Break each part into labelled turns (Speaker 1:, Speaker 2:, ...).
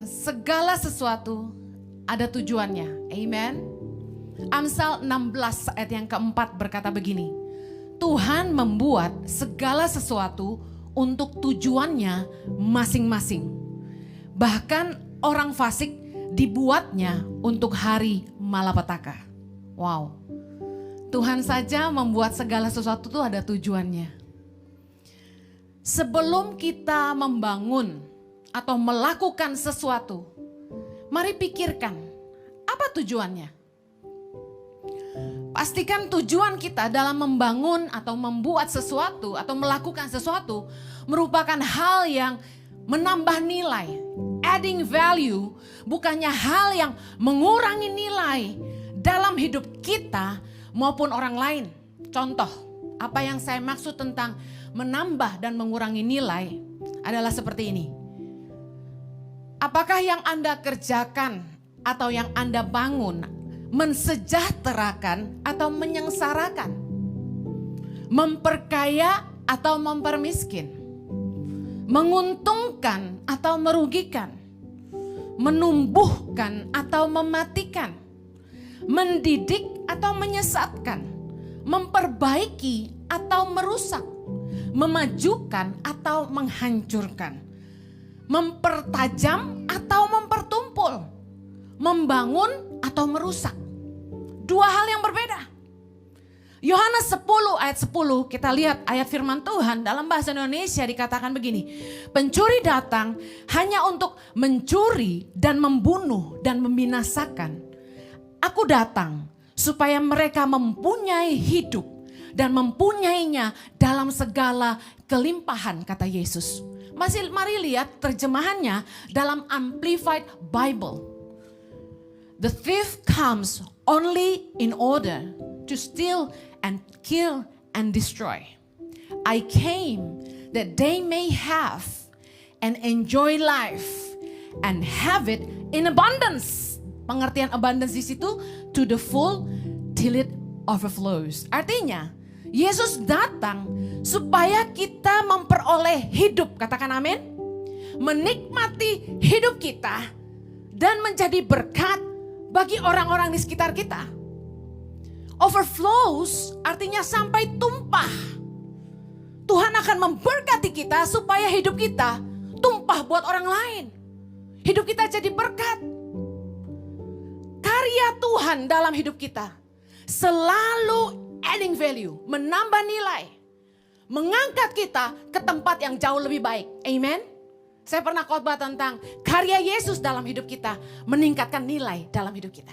Speaker 1: Segala sesuatu ada tujuannya. Amen. Amsal 16 ayat yang keempat berkata begini. Tuhan membuat segala sesuatu untuk tujuannya masing-masing. Bahkan orang fasik dibuatnya untuk hari malapetaka. Wow. Tuhan saja membuat segala sesuatu itu ada tujuannya. Sebelum kita membangun atau melakukan sesuatu, mari pikirkan apa tujuannya. Pastikan tujuan kita dalam membangun atau membuat sesuatu atau melakukan sesuatu merupakan hal yang menambah nilai, adding value, bukannya hal yang mengurangi nilai dalam hidup kita maupun orang lain. Contoh, apa yang saya maksud tentang menambah dan mengurangi nilai adalah seperti ini. Apakah yang Anda kerjakan atau yang Anda bangun mensejahterakan atau menyengsarakan? Memperkaya atau mempermiskin? Menguntungkan atau merugikan? Menumbuhkan atau mematikan? Mendidik atau menyesatkan? Memperbaiki atau merusak? Memajukan atau menghancurkan? Mempertajam atau mempertumpul? Membangun atau merusak? Dua hal yang berbeda. Yohanes 10 ayat 10 kita lihat ayat firman Tuhan dalam bahasa Indonesia dikatakan begini. Pencuri datang hanya untuk mencuri dan membunuh dan membinasakan. Aku datang supaya mereka mempunyai hidup dan mempunyainya dalam segala kelimpahan, kata Yesus. Mari lihat terjemahannya dalam Amplified Bible. The thief comes only in order to steal and kill and destroy. I came that they may have and enjoy life and have it in abundance. Pengertian abundance di situ to the full till it overflows. Artinya Yesus datang supaya kita memperoleh hidup, katakan amin. Menikmati hidup kita dan menjadi berkat bagi orang-orang di sekitar kita. Overflows artinya sampai tumpah. Tuhan akan memberkati kita supaya hidup kita tumpah buat orang lain. Hidup kita jadi berkat. Karya Tuhan dalam hidup kita selalu adding value, menambah nilai, mengangkat kita ke tempat yang jauh lebih baik. Amen. Saya pernah khotbah tentang karya Yesus dalam hidup kita meningkatkan nilai dalam hidup kita.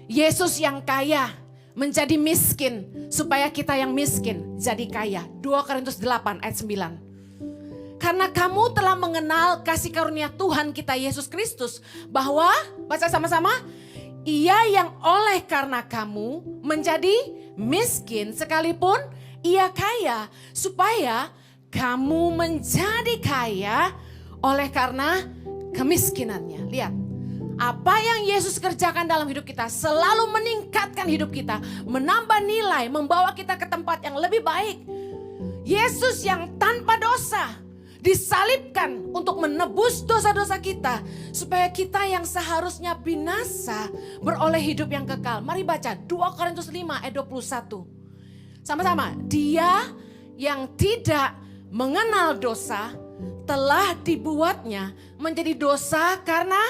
Speaker 1: Yesus yang kaya menjadi miskin supaya kita yang miskin jadi kaya. 2 Korintus 8 ayat 9. Karena kamu telah mengenal kasih karunia Tuhan kita Yesus Kristus, bahwa, baca sama-sama, Ia yang oleh karena kamu menjadi miskin sekalipun Ia kaya, supaya kamu menjadi kaya oleh karena kemiskinannya. Lihat, apa yang Yesus kerjakan dalam hidup kita selalu meningkatkan hidup kita, menambah nilai, membawa kita ke tempat yang lebih baik. Yesus yang tanpa dosa disalibkan untuk menebus dosa-dosa kita, supaya kita yang seharusnya binasa beroleh hidup yang kekal. Mari baca 2 Korintus 5 ayat 21. Sama-sama. Dia yang tidak mengenal dosa telah dibuatnya menjadi dosa karena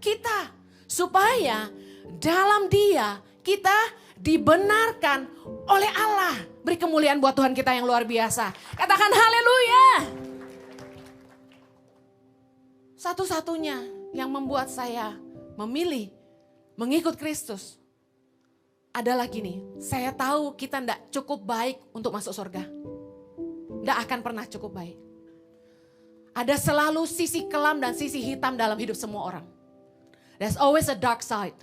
Speaker 1: kita, supaya dalam Dia kita dibenarkan oleh Allah. Beri kemuliaan buat Tuhan kita yang luar biasa. Katakan haleluya. Satu-satunya yang membuat saya memilih mengikut Kristus adalah gini. Saya tahu kita tidak cukup baik untuk masuk surga. Tidak akan pernah cukup baik. Ada selalu sisi kelam dan sisi hitam dalam hidup semua orang. There's always a dark side.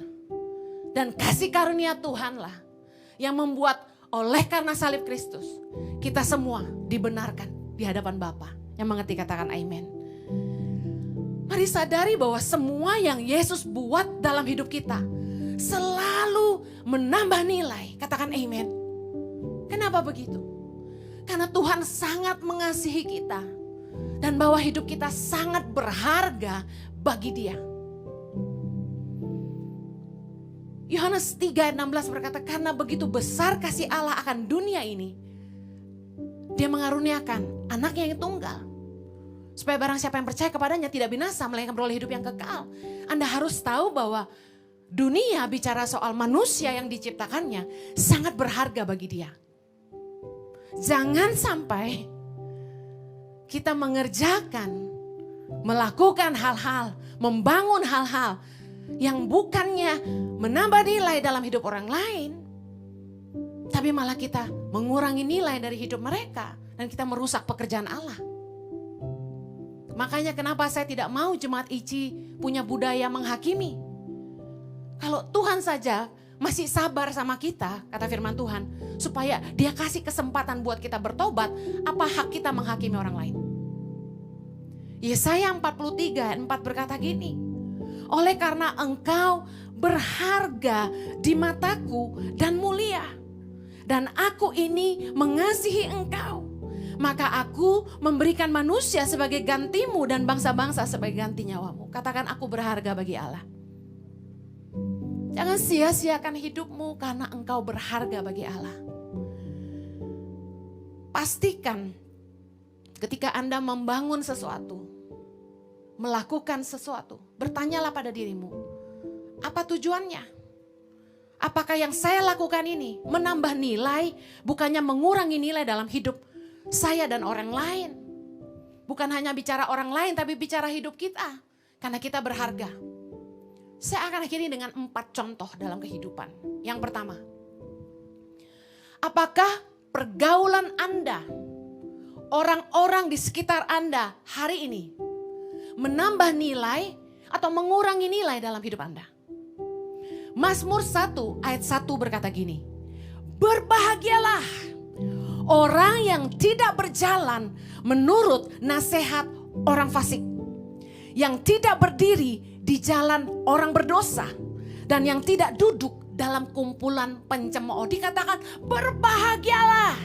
Speaker 1: Dan kasih karunia Tuhanlah yang membuat oleh karena salib Kristus kita semua dibenarkan di hadapan Bapa. Yang mengerti katakan amen. Mari sadari bahwa semua yang Yesus buat dalam hidup kita selalu menambah nilai. Katakan amen. Kenapa begitu? Karena Tuhan sangat mengasihi kita. Dan bahwa hidup kita sangat berharga bagi Dia. Yohanes 3 ayat 16 berkata, karena begitu besar kasih Allah akan dunia ini, Dia mengaruniakan anaknya yang tunggal. Supaya barang siapa yang percaya kepadanya tidak binasa, melainkan beroleh hidup yang kekal. Anda harus tahu bahwa dunia bicara soal manusia yang diciptakannya sangat berharga bagi Dia. Jangan sampai kita mengerjakan, melakukan hal-hal, membangun hal-hal yang bukannya menambah nilai dalam hidup orang lain, tapi malah kita mengurangi nilai dari hidup mereka dan kita merusak pekerjaan Allah. Makanya kenapa saya tidak mau jemaat ICI punya budaya menghakimi. Kalau Tuhan saja masih sabar sama kita, kata firman Tuhan, supaya Dia kasih kesempatan buat kita bertobat, apa hak kita menghakimi orang lain? Yesaya 43 ayat 4 berkata gini, oleh karena engkau berharga di mataku dan mulia, dan aku ini mengasihi engkau, maka aku memberikan manusia sebagai gantimu dan bangsa-bangsa sebagai ganti nyawamu. Katakan, aku berharga bagi Allah. Jangan sia-siakan hidupmu karena engkau berharga bagi Allah. Pastikan ketika Anda membangun sesuatu, melakukan sesuatu, bertanyalah pada dirimu, apa tujuannya? Apakah yang saya lakukan ini menambah nilai, bukannya mengurangi nilai dalam hidup saya dan orang lain? Bukan hanya bicara orang lain, tapi bicara hidup kita. Karena kita berharga. Saya akan akhiri dengan 4 contoh dalam kehidupan. Yang pertama, apakah pergaulan Anda, orang-orang di sekitar Anda hari ini menambah nilai atau mengurangi nilai dalam hidup Anda? Mazmur 1 ayat 1 berkata gini, berbahagialah orang yang tidak berjalan menurut nasihat orang fasik, yang tidak berdiri di jalan orang berdosa, dan yang tidak duduk dalam kumpulan pencemooh. Dikatakan berbahagialah.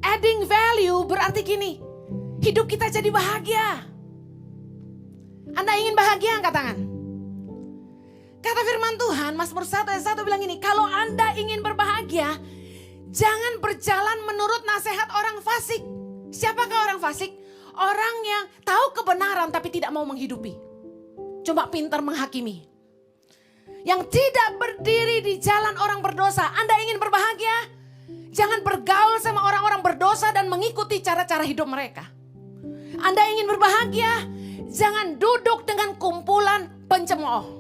Speaker 1: Adding value berarti gini, hidup kita jadi bahagia. Anda ingin bahagia, angkat tangan. Kata firman Tuhan, Mazmur 1 ayat 1 bilang gini, kalau Anda ingin berbahagia, jangan berjalan menurut nasihat orang fasik. Siapakah orang fasik? Orang yang tahu kebenaran tapi tidak mau menghidupi. Cuma pintar menghakimi. Yang tidak berdiri di jalan orang berdosa. Anda ingin berbahagia? Jangan bergaul sama orang-orang berdosa dan mengikuti cara-cara hidup mereka. Anda ingin berbahagia? Jangan duduk dengan kumpulan pencemooh.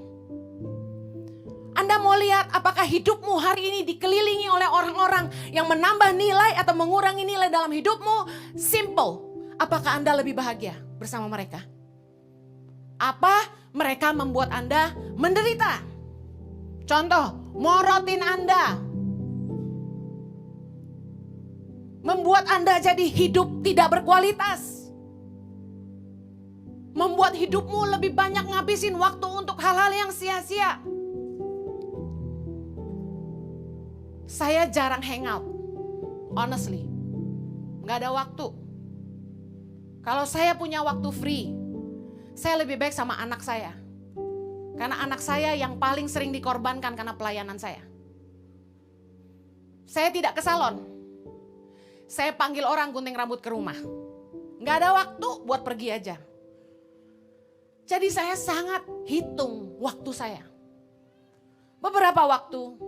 Speaker 1: Anda mau lihat apakah hidupmu hari ini dikelilingi oleh orang-orang yang menambah nilai atau mengurangi nilai dalam hidupmu? Simple. Apakah Anda lebih bahagia bersama mereka? Apa mereka membuat Anda menderita? Contoh, morotin Anda. Membuat Anda jadi hidup tidak berkualitas. Membuat hidupmu lebih banyak ngabisin waktu untuk hal-hal yang sia-sia. Saya jarang hangout, honestly. Gak ada waktu. Kalau saya punya waktu free, saya lebih baik sama anak saya. Karena anak saya yang paling sering dikorbankan karena pelayanan saya. Saya tidak ke salon. Saya panggil orang gunting rambut ke rumah. Gak ada waktu buat pergi aja. Jadi saya sangat hitung waktu saya. Beberapa waktu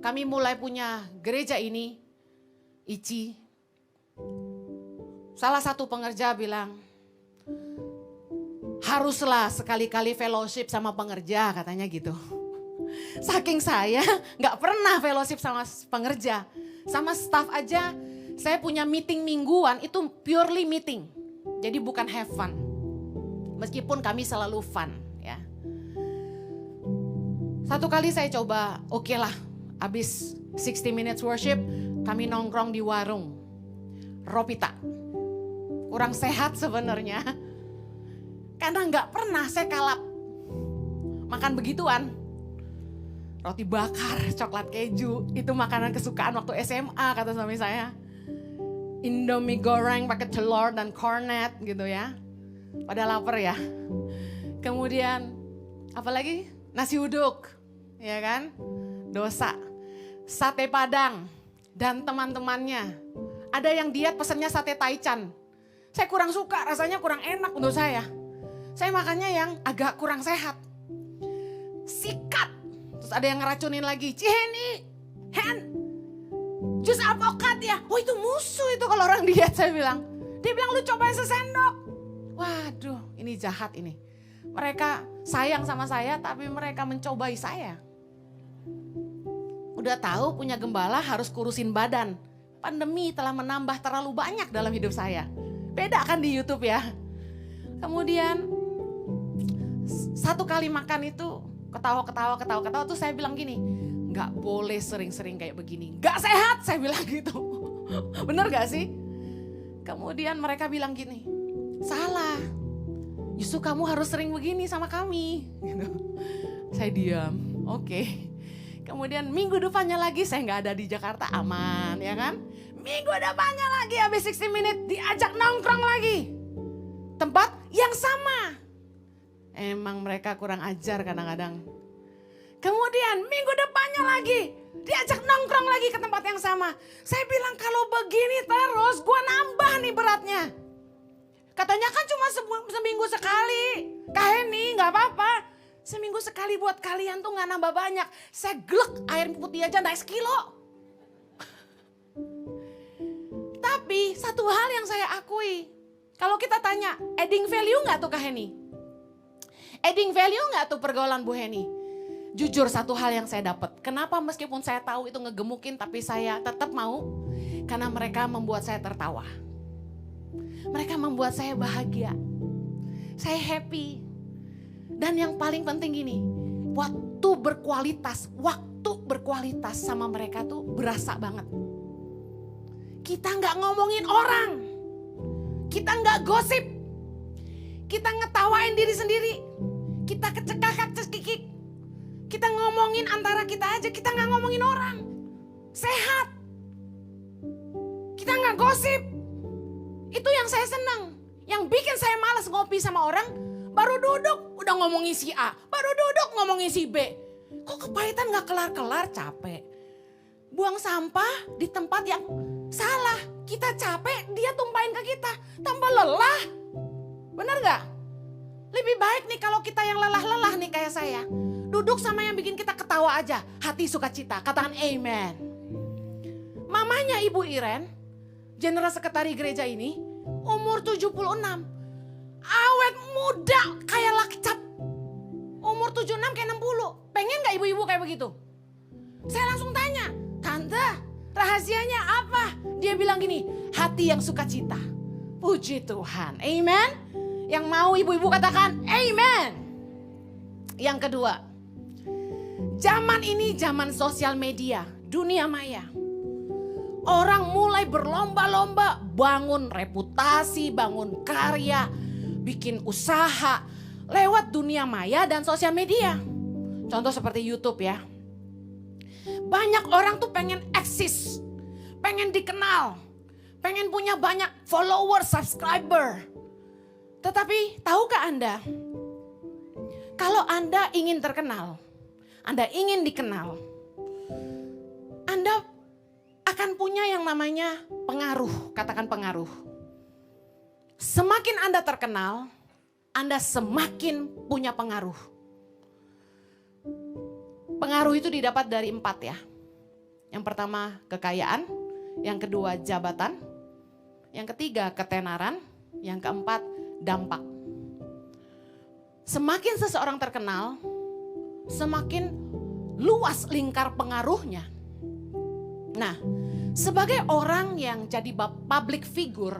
Speaker 1: kami mulai punya gereja ini, ICI. Salah satu pengerja bilang, haruslah sekali-kali fellowship sama pengerja, katanya gitu. Saking saya gak pernah fellowship sama pengerja. Sama staff aja, saya punya meeting mingguan, itu purely meeting. Jadi bukan have fun. Meskipun kami selalu fun ya. Satu kali saya coba, oke lah, habis 60 minutes worship, kami nongkrong di warung Ropita. Kurang sehat sebenarnya. Karena nggak pernah saya kalap makan begituan. Roti bakar, coklat keju, itu makanan kesukaan waktu SMA kata suami saya. Indomie goreng pakai telur dan kornet gitu ya. Pada lapar ya. Kemudian apalagi nasi uduk, ya kan? Dosa. Sate Padang dan teman-temannya. Ada yang diet pesennya sate taichan. Saya kurang suka, rasanya kurang enak untuk saya. Saya makannya yang agak kurang sehat. Sikat. Terus ada yang ngeracunin lagi. Ciheni, Hen, jus alpukat ya. Oh itu musuh itu kalau orang diet, saya bilang. Dia bilang lu cobain sesendok. Waduh, ini jahat ini. Mereka sayang sama saya tapi mereka mencobai saya. Udah tahu punya gembala harus kurusin badan. Pandemi telah menambah terlalu banyak dalam hidup saya. Beda kan di YouTube ya. Kemudian satu kali makan itu ketawa tuh saya bilang gini, nggak boleh sering-sering kayak begini, nggak sehat, saya bilang gitu. Bener gak sih? Kemudian mereka bilang gini, salah, justru kamu harus sering begini sama kami. Gitu. Saya diam, oke. Kemudian minggu depannya lagi saya nggak ada di Jakarta, aman ya kan. Minggu depannya lagi habis 60 menit diajak nongkrong lagi. Tempat yang sama. Emang mereka kurang ajar kadang-kadang. Kemudian minggu depannya lagi diajak nongkrong lagi ke tempat yang sama. Saya bilang kalau begini terus gue nambah nih beratnya. Katanya kan cuma seminggu sekali. Kak Heni gak apa-apa. Seminggu sekali buat kalian tuh gak nambah banyak. Saya glek air putih aja naik sekilo. Tapi satu hal yang saya akui. Kalau kita tanya adding value gak tuh Kak Heni? Adding value gak tuh pergaulan Bu Heni? Jujur satu hal yang saya dapat. Kenapa meskipun saya tahu itu ngegemukin tapi saya tetap mau? Karena mereka membuat saya tertawa. Mereka membuat saya bahagia. Saya happy. Dan yang paling penting gini, waktu berkualitas sama mereka tuh berasa banget. Kita nggak ngomongin orang, kita nggak gosip, kita ngetawain diri sendiri, kita kecekak-cekikik, kita ngomongin antara kita aja, kita nggak ngomongin orang. Sehat, kita nggak gosip. Itu yang saya senang. Yang bikin saya malas ngopi sama orang, baru duduk udah ngomongin si A, baru duduk ngomongin si B. Kok kepahitan gak kelar-kelar, capek. Buang sampah di tempat yang salah. Kita capek, dia tumpahin ke kita. Tambah lelah. Bener gak? Lebih baik nih kalau kita yang lelah-lelah nih kayak saya. Duduk sama yang bikin kita ketawa aja. Hati sukacita, katakan amen. Mamanya Ibu Iren, General Sekretari gereja ini, umur 76. Awet muda kayak lakcap. Umur 76 kayak 60. Pengen gak ibu-ibu kayak begitu? Saya langsung tanya, Tante rahasianya apa? Dia bilang gini, hati yang sukacita. Puji Tuhan, amen. Yang mau ibu-ibu katakan amen. Yang kedua, zaman ini zaman sosial media, dunia maya. Orang mulai berlomba-lomba bangun reputasi, bangun karya, bikin usaha lewat dunia maya dan sosial media. Contoh seperti YouTube ya. Banyak orang tuh pengen eksis, pengen dikenal, pengen punya banyak follower, subscriber. Tetapi tahukah Anda, kalau Anda ingin terkenal, Anda ingin dikenal, Anda akan punya yang namanya pengaruh, katakan pengaruh. Semakin Anda terkenal, Anda semakin punya pengaruh. Pengaruh itu didapat dari 4 ya. Yang pertama kekayaan, yang kedua jabatan, yang ketiga ketenaran, yang keempat dampak. Semakin seseorang terkenal, semakin luas lingkar pengaruhnya. Nah, sebagai orang yang jadi public figure,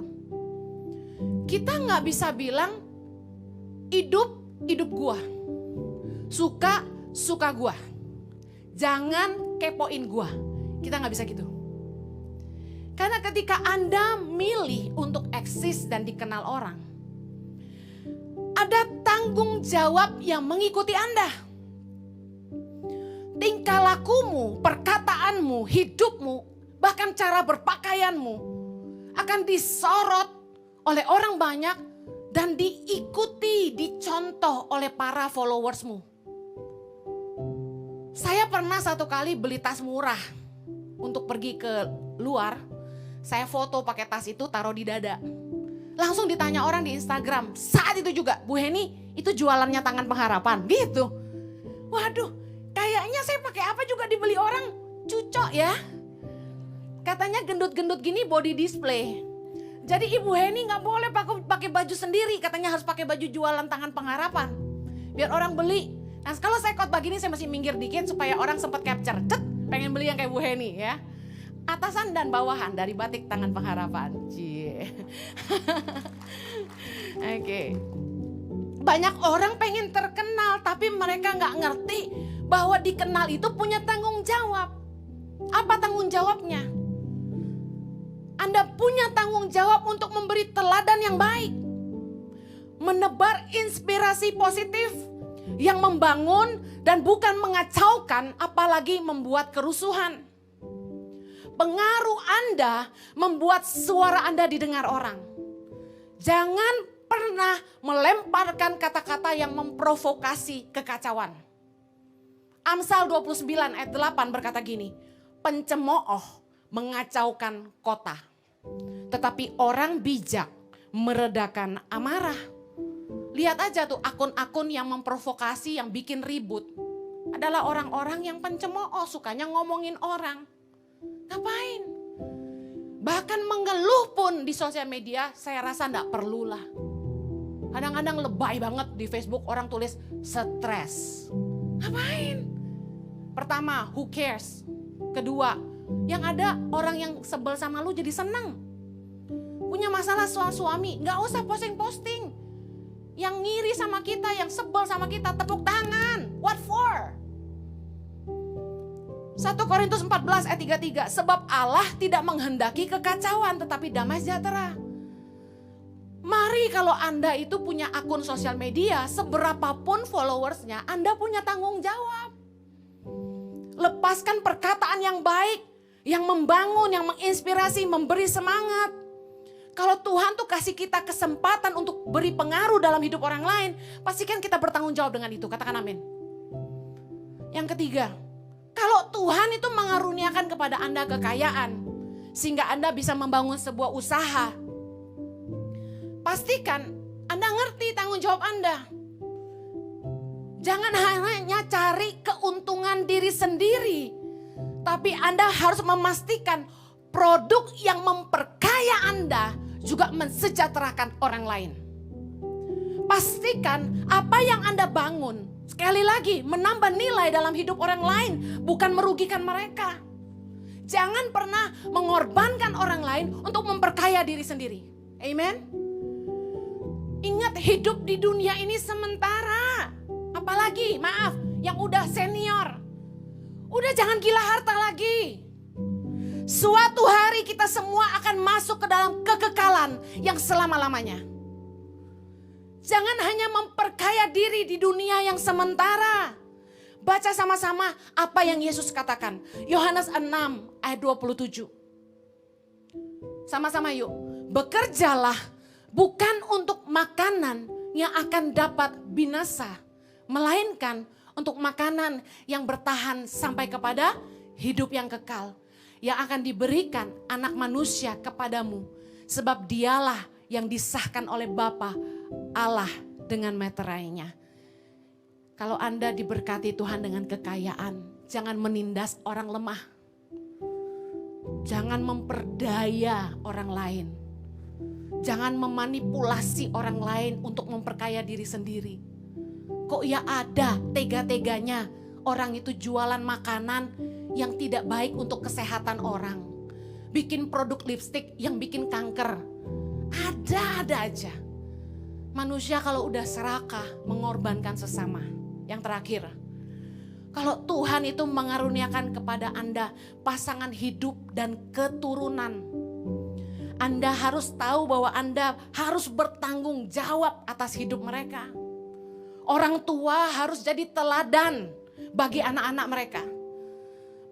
Speaker 1: kita nggak bisa bilang hidup gua, suka gua, jangan kepoin gua. Kita nggak bisa gitu. Karena ketika Anda milih untuk eksis dan dikenal orang, ada tanggung jawab yang mengikuti Anda. Tingkah lakumu, perkataanmu, hidupmu, bahkan cara berpakaianmu akan disorot oleh orang banyak dan diikuti, dicontoh oleh para followersmu. Saya pernah satu kali beli tas murah untuk pergi ke luar. Saya foto pakai tas itu, taruh di dada. Langsung ditanya orang di Instagram, saat itu juga, Bu Heni itu jualannya Tangan Pengharapan gitu. Waduh, kayaknya saya pakai apa juga dibeli orang, cucok ya. Katanya gendut-gendut gini body display. Jadi Ibu Heni gak boleh pakai baju sendiri, katanya harus pakai baju jualan Tangan Pengharapan. Biar orang beli. Nah kalau saya khotbah gini saya masih minggir dikit supaya orang sempat capture. Pengen beli yang kayak Bu Heni ya. Atasan dan bawahan dari batik Tangan Pengharapan. Oke. Banyak orang pengen terkenal tapi mereka gak ngerti bahwa dikenal itu punya tanggung jawab. Apa tanggung jawabnya? Anda punya tanggung jawab untuk memberi teladan yang baik. Menebar inspirasi positif yang membangun dan bukan mengacaukan, apalagi membuat kerusuhan. Pengaruh Anda membuat suara Anda didengar orang. Jangan pernah melemparkan kata-kata yang memprovokasi kekacauan. Amsal 29 ayat 8 berkata gini, pencemooh mengacaukan kota, tetapi orang bijak meredakan amarah. Lihat aja tuh akun-akun yang memprovokasi, yang bikin ribut. Adalah orang-orang yang pencemooh, sukanya ngomongin orang. Ngapain? Bahkan mengeluh pun di sosial media saya rasa enggak perlulah. Kadang-kadang lebay banget di Facebook orang tulis stres. Ngapain? Pertama, who cares? Kedua, yang ada orang yang sebel sama lu jadi seneng. Punya masalah soal suami, gak usah posting-posting. Yang ngiri sama kita, yang sebel sama kita, tepuk tangan. What for? 1 Korintus 14 ayat 33, sebab Allah tidak menghendaki kekacauan tetapi damai sejahtera. Mari kalau Anda itu punya akun sosial media, seberapapun followersnya, Anda punya tanggung jawab. Lepaskan perkataan yang baik, yang membangun, yang menginspirasi, memberi semangat. Kalau Tuhan tuh kasih kita kesempatan untuk beri pengaruh dalam hidup orang lain, pastikan kita bertanggung jawab dengan itu. Katakan amin. Yang ketiga, kalau Tuhan itu mengaruniakan kepada Anda kekayaan, sehingga Anda bisa membangun sebuah usaha, pastikan Anda ngerti tanggung jawab Anda. Jangan hanya cari keuntungan diri sendiri, tapi Anda harus memastikan produk yang memperkaya Anda juga mensejahterakan orang lain. Pastikan apa yang Anda bangun, sekali lagi menambah nilai dalam hidup orang lain, bukan merugikan mereka. Jangan pernah mengorbankan orang lain untuk memperkaya diri sendiri. Amen. Ingat, hidup di dunia ini sementara. Apalagi, maaf, yang udah senior. Udah jangan gila harta lagi. Suatu hari kita semua akan masuk ke dalam kekekalan yang selama-lamanya. Jangan hanya memperkaya diri di dunia yang sementara. Baca sama-sama apa yang Yesus katakan. Yohanes 6 ayat 27. Sama-sama yuk. Bekerjalah bukan untuk makanan yang akan dapat binasa, melainkan untuk makanan yang bertahan sampai kepada hidup yang kekal, yang akan diberikan anak manusia kepadamu. Sebab dialah yang disahkan oleh Bapa Allah dengan meterainya. Kalau Anda diberkati Tuhan dengan kekayaan, jangan menindas orang lemah. Jangan memperdaya orang lain. Jangan memanipulasi orang lain untuk memperkaya diri sendiri. Kok ya ada tega-teganya orang itu jualan makanan yang tidak baik untuk kesehatan orang. Bikin produk lipstik yang bikin kanker. Ada aja. Manusia kalau udah serakah mengorbankan sesama. Yang terakhir, kalau Tuhan itu mengaruniakan kepada Anda pasangan hidup dan keturunan, Anda harus tahu bahwa Anda harus bertanggung jawab atas hidup mereka. Orang tua harus jadi teladan bagi anak-anak mereka.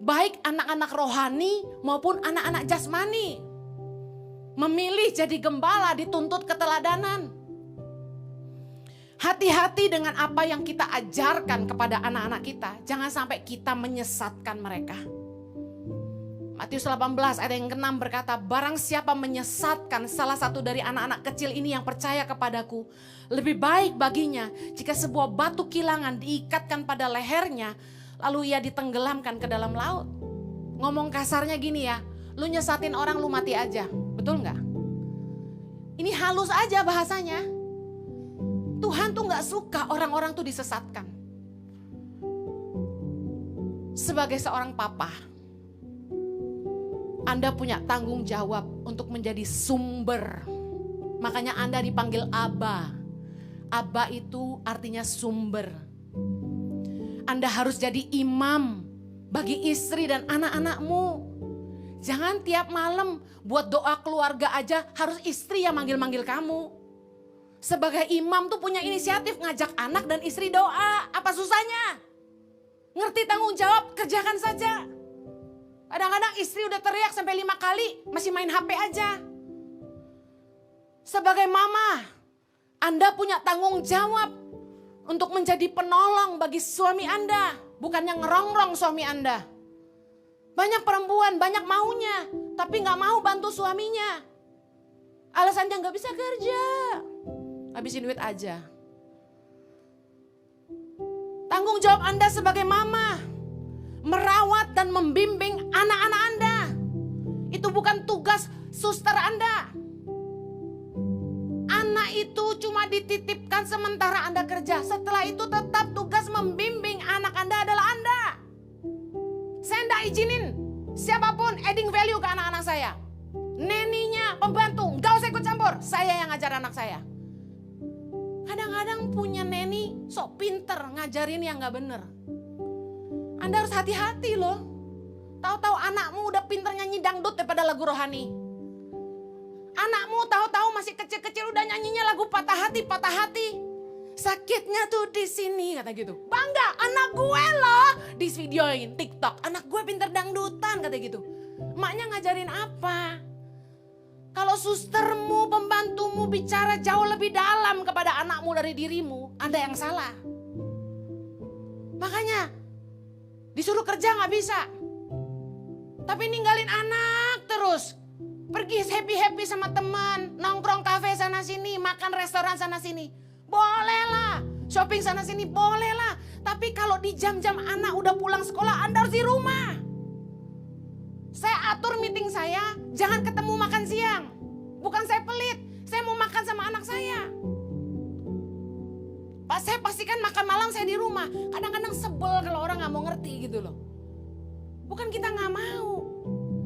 Speaker 1: Baik anak-anak rohani maupun anak-anak jasmani. Memilih jadi gembala dituntut keteladanan. Hati-hati dengan apa yang kita ajarkan kepada anak-anak kita. Jangan sampai kita menyesatkan mereka. Matius 18 ayat yang ke-6 berkata, barang siapa menyesatkan salah satu dari anak-anak kecil ini yang percaya kepadaku, lebih baik baginya jika sebuah batu kilangan diikatkan pada lehernya, lalu ia ditenggelamkan ke dalam laut. Ngomong kasarnya gini ya, lu nyesatin orang lu mati aja, betul nggak? Ini halus aja bahasanya. Tuhan tuh gak suka orang-orang tuh disesatkan. Sebagai seorang papa, Anda punya tanggung jawab untuk menjadi sumber. Makanya Anda dipanggil Aba. Aba itu artinya sumber. Anda harus jadi imam bagi istri dan anak-anakmu. Jangan tiap malam buat doa keluarga aja harus istri yang manggil-manggil kamu. Sebagai imam tuh punya inisiatif ngajak anak dan istri doa. Apa susahnya? Ngerti tanggung jawab, kerjakan saja. Kadang-kadang istri udah teriak sampai 5 kali, masih main HP aja. Sebagai mama, Anda punya tanggung jawab untuk menjadi penolong bagi suami Anda. Bukannya ngerongrong suami Anda. Banyak perempuan, banyak maunya, tapi gak mau bantu suaminya. Alasannya gak bisa kerja. Habisin duit aja. Tanggung jawab Anda sebagai mama, merawat dan membimbing anak-anak Anda. Itu bukan tugas suster Anda. Anak itu cuma dititipkan sementara Anda kerja. Setelah itu tetap tugas membimbing anak Anda adalah Anda. Saya tidak izinin siapapun adding value ke anak-anak saya. Neninya, pembantu, gak usah ikut campur. Saya yang ngajar anak saya. Kadang-kadang punya neni sok pinter ngajarin yang gak bener. Anda harus hati-hati loh. Tahu-tahu anakmu udah pinter nyanyi dangdut daripada lagu rohani. Anakmu tahu-tahu masih kecil-kecil udah nyanyinya lagu patah hati. Sakitnya tuh di sini kata gitu. Bangga anak gue loh di videoin TikTok. Anak gue pinter dangdutan kata gitu. Emaknya ngajarin apa? Kalau sustermu, pembantumu bicara jauh lebih dalam kepada anakmu dari dirimu, Anda yang salah. Makanya disuruh kerja gak bisa. Tapi ninggalin anak terus. Pergi happy-happy sama teman, nongkrong kafe sana sini, makan restoran sana sini. Boleh lah, shopping sana sini boleh lah. Tapi kalau di jam-jam anak udah pulang sekolah, Anda harus di rumah. Saya atur meeting saya, jangan ketemu makan siang. Bukan saya pelit, saya mau makan sama anak saya. Pak, saya pastikan makan malam saya di rumah. Kadang-kadang sebel kalau orang gak mau ngerti gitu loh. Bukan kita gak mau.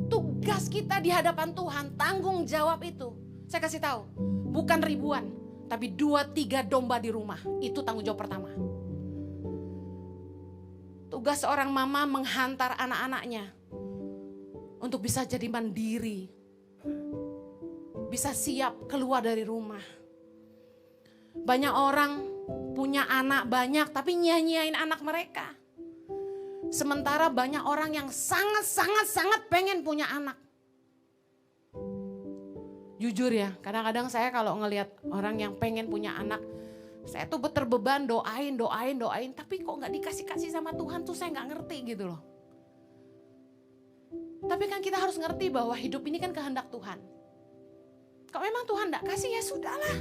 Speaker 1: Tugas kita di hadapan Tuhan, tanggung jawab itu. Saya kasih tahu, bukan ribuan, tapi 2-3 domba di rumah. Itu tanggung jawab pertama. Tugas seorang mama menghantar anak-anaknya untuk bisa jadi mandiri. Bisa siap keluar dari rumah. Banyak orang punya anak banyak tapi nyanyiin anak mereka. Sementara banyak orang yang sangat pengen punya anak. Jujur ya, kadang-kadang saya kalau ngelihat orang yang pengen punya anak, saya tuh terbeban doain. Tapi kok gak dikasih-kasih sama Tuhan tuh saya gak ngerti gitu loh. Tapi kan kita harus ngerti bahwa hidup ini kan kehendak Tuhan. Kalau memang Tuhan gak kasih ya sudahlah.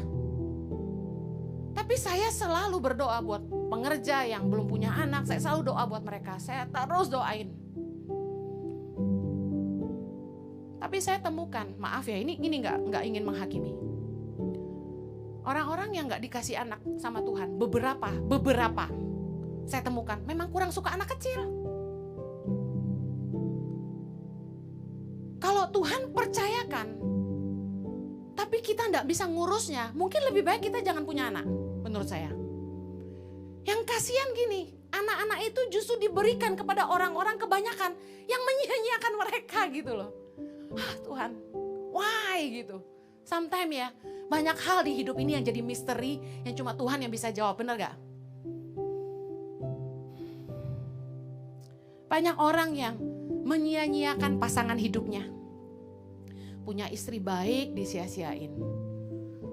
Speaker 1: Tapi saya selalu berdoa buat pengerja yang belum punya anak. Saya selalu doa buat mereka. Saya terus doain. Tapi saya temukan, maaf ya ini nggak ingin menghakimi. Orang-orang yang nggak dikasih anak sama Tuhan, beberapa saya temukan memang kurang suka anak kecil. Kalau Tuhan percayakan, tapi kita nggak bisa ngurusnya, mungkin lebih baik kita jangan punya anak, menurut saya. Yang kasihan gini, anak-anak itu justru diberikan kepada orang-orang kebanyakan yang menyia-nyiakan mereka gitu loh. Tuhan, why gitu. Sometimes ya, banyak hal di hidup ini yang jadi misteri yang cuma Tuhan yang bisa jawab, bener gak? Banyak orang yang menyia-nyiakan pasangan hidupnya. Punya istri baik disia-siain.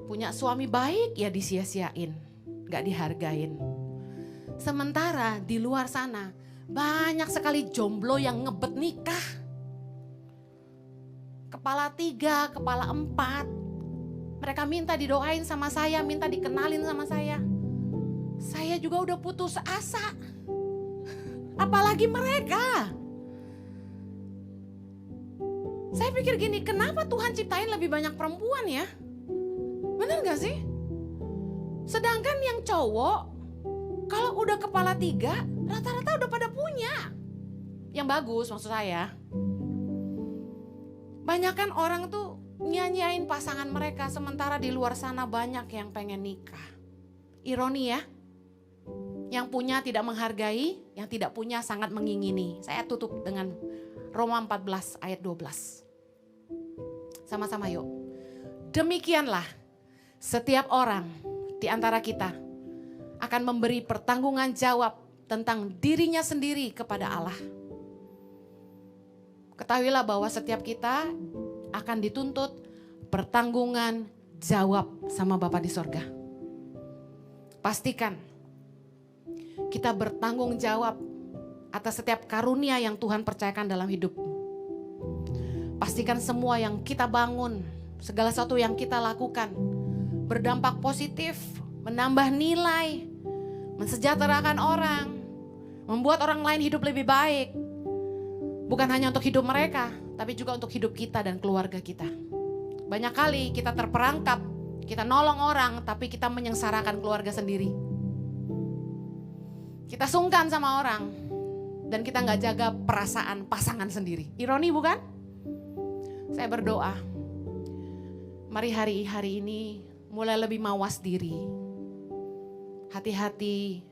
Speaker 1: Punya suami baik ya disia-siain. Gak dihargain. Sementara di luar sana banyak sekali jomblo yang ngebet nikah. Kepala 3, kepala 4. Mereka minta didoain sama saya, minta dikenalin sama saya. Saya juga udah putus asa. Apalagi mereka. Saya pikir gini, kenapa Tuhan ciptain lebih banyak perempuan ya? Bener gak sih? Sedangkan yang cowok, kalau udah kepala 3, rata-rata udah pada punya. Yang bagus maksud saya. Banyakan orang tuh nyanyain pasangan mereka, sementara di luar sana banyak yang pengen nikah. Ironi ya. Yang punya tidak menghargai, yang tidak punya sangat mengingini. Saya tutup dengan Roma 14 ayat 12. Sama-sama yuk. Demikianlah setiap orang di antara kita akan memberi pertanggungan jawab tentang dirinya sendiri kepada Allah. Ketahuilah bahwa setiap kita akan dituntut pertanggungan jawab sama Bapa di sorga. Pastikan kita bertanggung jawab atas setiap karunia yang Tuhan percayakan dalam hidup. Pastikan semua yang kita bangun, segala sesuatu yang kita lakukan berdampak positif, menambah nilai, mensejahterakan orang, membuat orang lain hidup lebih baik. Bukan hanya untuk hidup mereka, tapi juga untuk hidup kita dan keluarga kita. Banyak kali kita terperangkap, kita nolong orang, tapi kita menyengsarakan keluarga sendiri. Kita sungkan sama orang, dan kita gak jaga perasaan pasangan sendiri. Ironi bukan? Saya berdoa, mari hari ini mulai lebih mawas diri. Hati-hati,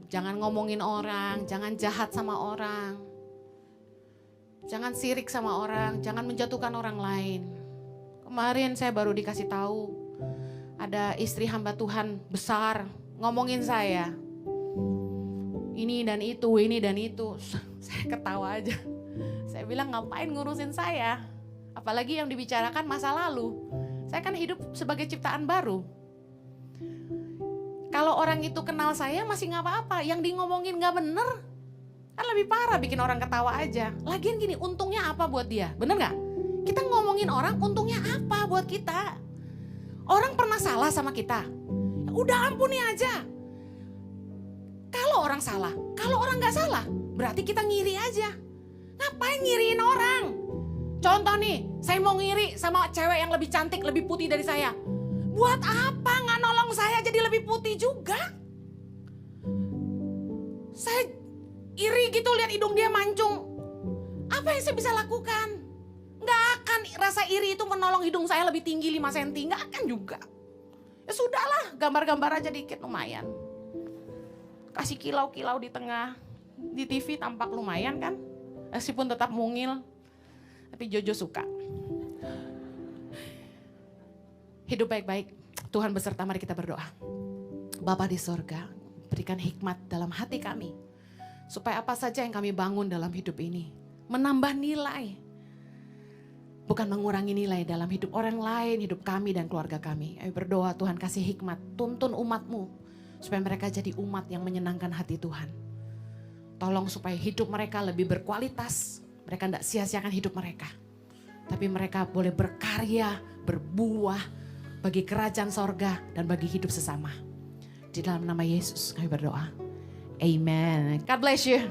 Speaker 1: jangan ngomongin orang, jangan jahat sama orang. Jangan sirik sama orang, jangan menjatuhkan orang lain. Kemarin saya baru dikasih tahu, ada istri hamba Tuhan besar ngomongin saya. Ini dan itu, ini dan itu. Saya ketawa aja. Saya bilang ngapain ngurusin saya? Apalagi yang dibicarakan masa lalu. Saya kan hidup sebagai ciptaan baru. Kalau orang itu kenal saya masih gak apa-apa. Yang di ngomongin gak bener, kan lebih parah bikin orang ketawa aja. Lagian gini, untungnya apa buat dia? Bener gak? Kita ngomongin orang, untungnya apa buat kita? Orang pernah salah sama kita? Udah ampuni aja. Kalau orang salah, kalau orang gak salah, berarti kita ngiri aja. Ngapain ngiriin orang? Contoh nih, saya mau ngiri sama cewek yang lebih cantik, lebih putih dari saya. Buat apa gak nolong saya jadi lebih putih juga? Saya iri gitu lihat hidung dia mancung. Apa yang saya bisa lakukan? Gak akan rasa iri itu menolong hidung saya lebih tinggi 5 cm, gak akan juga. Ya sudahlah, gambar-gambar aja dikit lumayan. Kasih kilau-kilau di tengah, di TV tampak lumayan kan, meskipun tetap mungil, tapi Jojo suka. Hidup baik-baik, Tuhan beserta, mari kita berdoa. Bapa di sorga, berikan hikmat dalam hati kami, supaya apa saja yang kami bangun dalam hidup ini, menambah nilai, bukan mengurangi nilai dalam hidup orang lain, hidup kami dan keluarga kami. Ayo berdoa, Tuhan kasih hikmat, tuntun umat-Mu, supaya mereka jadi umat yang menyenangkan hati Tuhan. Tolong supaya hidup mereka lebih berkualitas. Mereka tidak sia-siakan hidup mereka. Tapi mereka boleh berkarya, berbuah bagi kerajaan sorga dan bagi hidup sesama. Di dalam nama Yesus kami berdoa. Amen. God bless you.